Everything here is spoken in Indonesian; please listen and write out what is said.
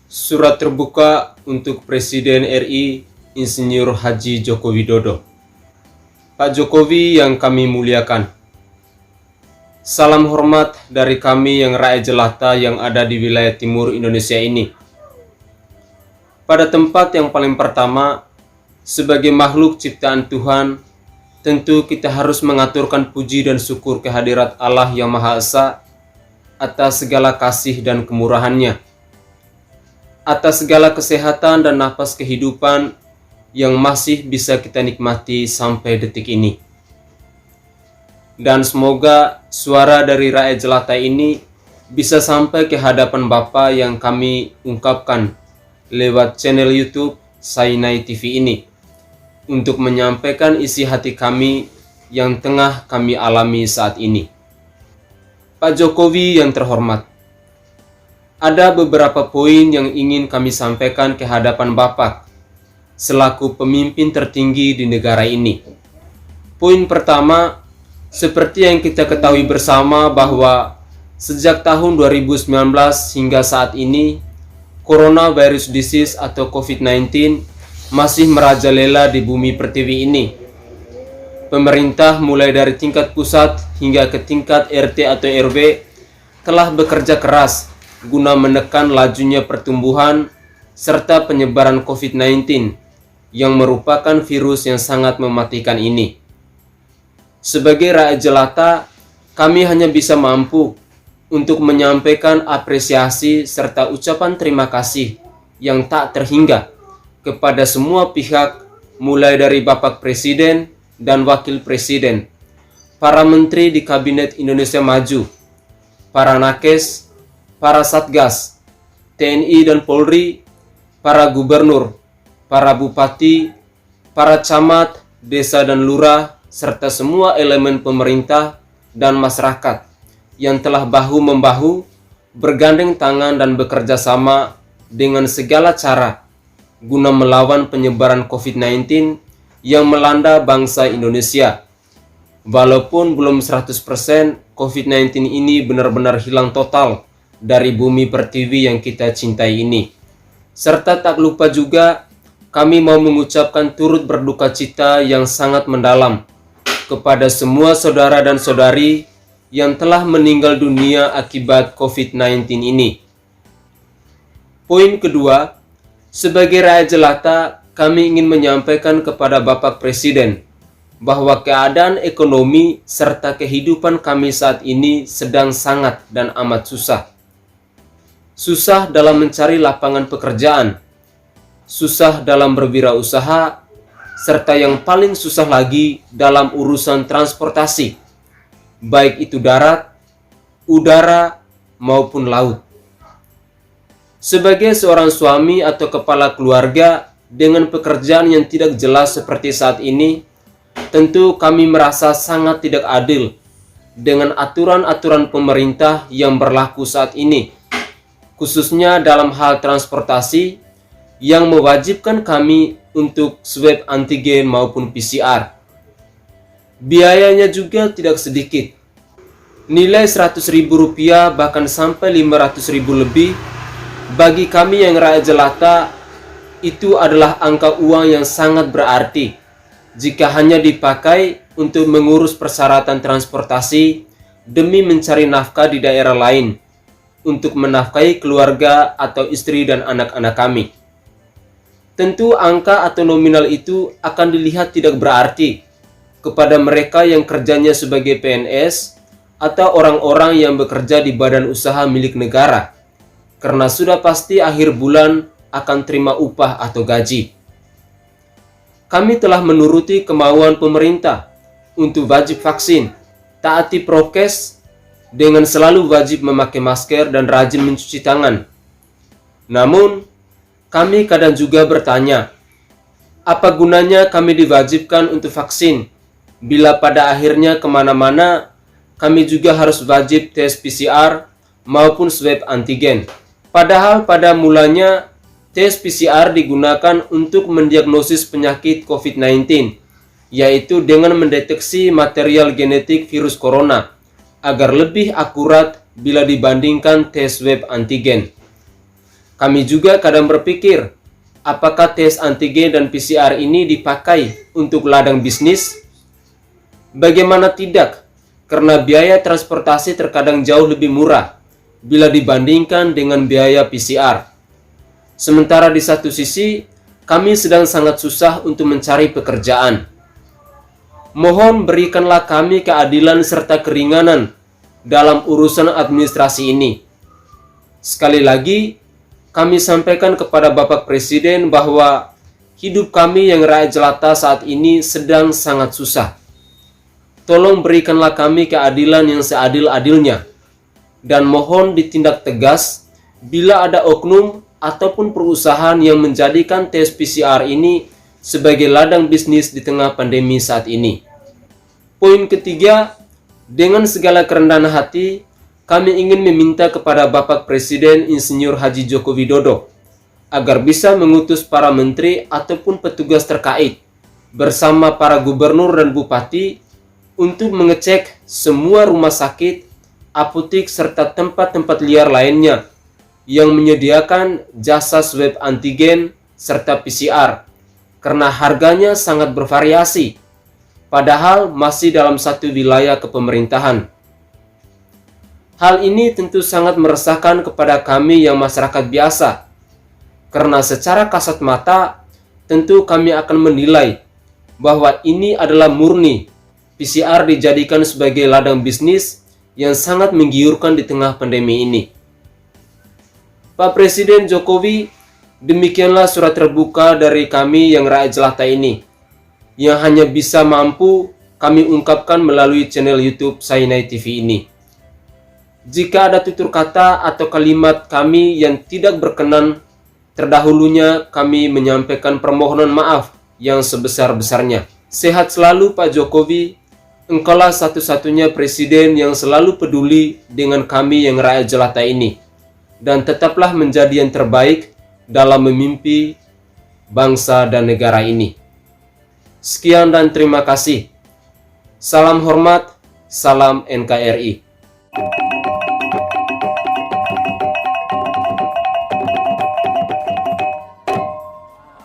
Surat terbuka untuk Presiden RI Insinyur Haji Joko Widodo. Pak Jokowi yang kami muliakan, salam hormat dari kami yang rakyat jelata yang ada di wilayah timur Indonesia ini. Pada tempat yang paling pertama, sebagai makhluk ciptaan Tuhan, tentu kita harus mengaturkan puji dan syukur kehadirat Allah yang Maha Esa atas segala kasih dan kemurahannya, atas segala kesehatan dan nafas kehidupan yang masih bisa kita nikmati sampai detik ini. Dan semoga suara dari rakyat jelata ini bisa sampai ke hadapan Bapa yang kami ungkapkan lewat channel YouTube Sainai TV ini, untuk menyampaikan isi hati kami yang tengah kami alami saat ini. Pak Jokowi yang terhormat, ada beberapa poin yang ingin kami sampaikan ke hadapan Bapak selaku pemimpin tertinggi di negara ini. Poin pertama, seperti yang kita ketahui bersama bahwa sejak tahun 2019 hingga saat ini, coronavirus disease atau COVID-19 masih merajalela di bumi pertiwi ini. Pemerintah mulai dari tingkat pusat hingga ke tingkat RT atau RW telah bekerja keras guna menekan lajunya pertumbuhan serta penyebaran COVID-19 yang merupakan virus yang sangat mematikan ini. Sebagai rakyat jelata, kami hanya bisa mampu untuk menyampaikan apresiasi serta ucapan terima kasih yang tak terhingga kepada semua pihak, mulai dari Bapak Presiden dan Wakil Presiden, para Menteri di Kabinet Indonesia Maju, para Nakes, para Satgas, TNI dan Polri, para Gubernur, para Bupati, para Camat, Desa dan Lurah, serta semua elemen pemerintah dan masyarakat yang telah bahu-membahu, bergandeng tangan dan bekerja sama dengan segala cara guna melawan penyebaran COVID-19 yang melanda bangsa Indonesia. Walaupun belum 100% COVID-19 ini benar-benar hilang total dari bumi pertiwi yang kita cintai ini. Serta tak lupa juga kami mau mengucapkan turut berduka cita yang sangat mendalam kepada semua saudara dan saudari yang telah meninggal dunia akibat COVID-19 ini. Poin kedua, sebagai rakyat jelata, kami ingin menyampaikan kepada Bapak Presiden bahwa keadaan ekonomi serta kehidupan kami saat ini sedang sangat dan amat susah. Susah dalam mencari lapangan pekerjaan, susah dalam berwirausaha, serta yang paling susah lagi dalam urusan transportasi, baik itu darat, udara, maupun laut. Sebagai seorang suami atau kepala keluarga dengan pekerjaan yang tidak jelas seperti saat ini, tentu kami merasa sangat tidak adil dengan aturan-aturan pemerintah yang berlaku saat ini, khususnya dalam hal transportasi yang mewajibkan kami untuk swab antigen maupun PCR. Biayanya juga tidak sedikit, nilai Rp100.000 bahkan sampai Rp500.000 lebih. Bagi kami yang rakyat jelata, itu adalah angka uang yang sangat berarti jika hanya dipakai untuk mengurus persyaratan transportasi demi mencari nafkah di daerah lain untuk menafkahi keluarga atau istri dan anak-anak kami. Tentu angka atau nominal itu akan dilihat tidak berarti kepada mereka yang kerjanya sebagai PNS atau orang-orang yang bekerja di badan usaha milik negara, karena sudah pasti akhir bulan akan terima upah atau gaji. Kami telah menuruti kemauan pemerintah untuk wajib vaksin, taati prokes, dengan selalu wajib memakai masker dan rajin mencuci tangan. Namun, kami kadang juga bertanya, apa gunanya kami diwajibkan untuk vaksin, bila pada akhirnya kemana-mana kami juga harus wajib tes PCR maupun swab antigen. Padahal pada mulanya tes PCR digunakan untuk mendiagnosis penyakit COVID-19, yaitu dengan mendeteksi material genetik virus corona, agar lebih akurat bila dibandingkan tes swab antigen. Kami juga kadang berpikir, apakah tes antigen dan PCR ini dipakai untuk ladang bisnis? Bagaimana tidak? Karena biaya transportasi terkadang jauh lebih murah bila dibandingkan dengan biaya PCR. Sementara di satu sisi, kami sedang sangat susah untuk mencari pekerjaan. Mohon berikanlah kami keadilan serta keringanan dalam urusan administrasi ini. Sekali lagi, kami sampaikan kepada Bapak Presiden bahwa hidup kami yang rakyat jelata saat ini sedang sangat susah. Tolong berikanlah kami keadilan yang seadil-adilnya, dan mohon ditindak tegas bila ada oknum ataupun perusahaan yang menjadikan tes PCR ini sebagai ladang bisnis di tengah pandemi saat ini. Poin ketiga, dengan segala kerendahan hati, kami ingin meminta kepada Bapak Presiden Insinyur Haji Joko Widodo agar bisa mengutus para menteri ataupun petugas terkait bersama para gubernur dan bupati untuk mengecek semua rumah sakit, apotik, serta tempat-tempat liar lainnya yang menyediakan jasa swab antigen serta PCR karena harganya sangat bervariasi, padahal masih dalam satu wilayah kepemerintahan. Hal ini tentu sangat meresahkan kepada kami yang masyarakat biasa, karena secara kasat mata tentu kami akan menilai bahwa ini adalah murni PCR dijadikan sebagai ladang bisnis yang sangat menggiurkan di tengah pandemi ini. Pak Presiden Jokowi, demikianlah surat terbuka dari kami yang rakyat jelata ini, yang hanya bisa mampu kami ungkapkan melalui channel YouTube Sainai TV ini. Jika ada tutur kata atau kalimat kami yang tidak berkenan, terdahulunya kami menyampaikan permohonan maaf yang sebesar-besarnya. Sehat selalu Pak Jokowi, engkaulah satu-satunya presiden yang selalu peduli dengan kami yang rakyat jelata ini. Dan tetaplah menjadi yang terbaik dalam memimpi bangsa dan negara ini. Sekian dan terima kasih. Salam hormat, salam NKRI.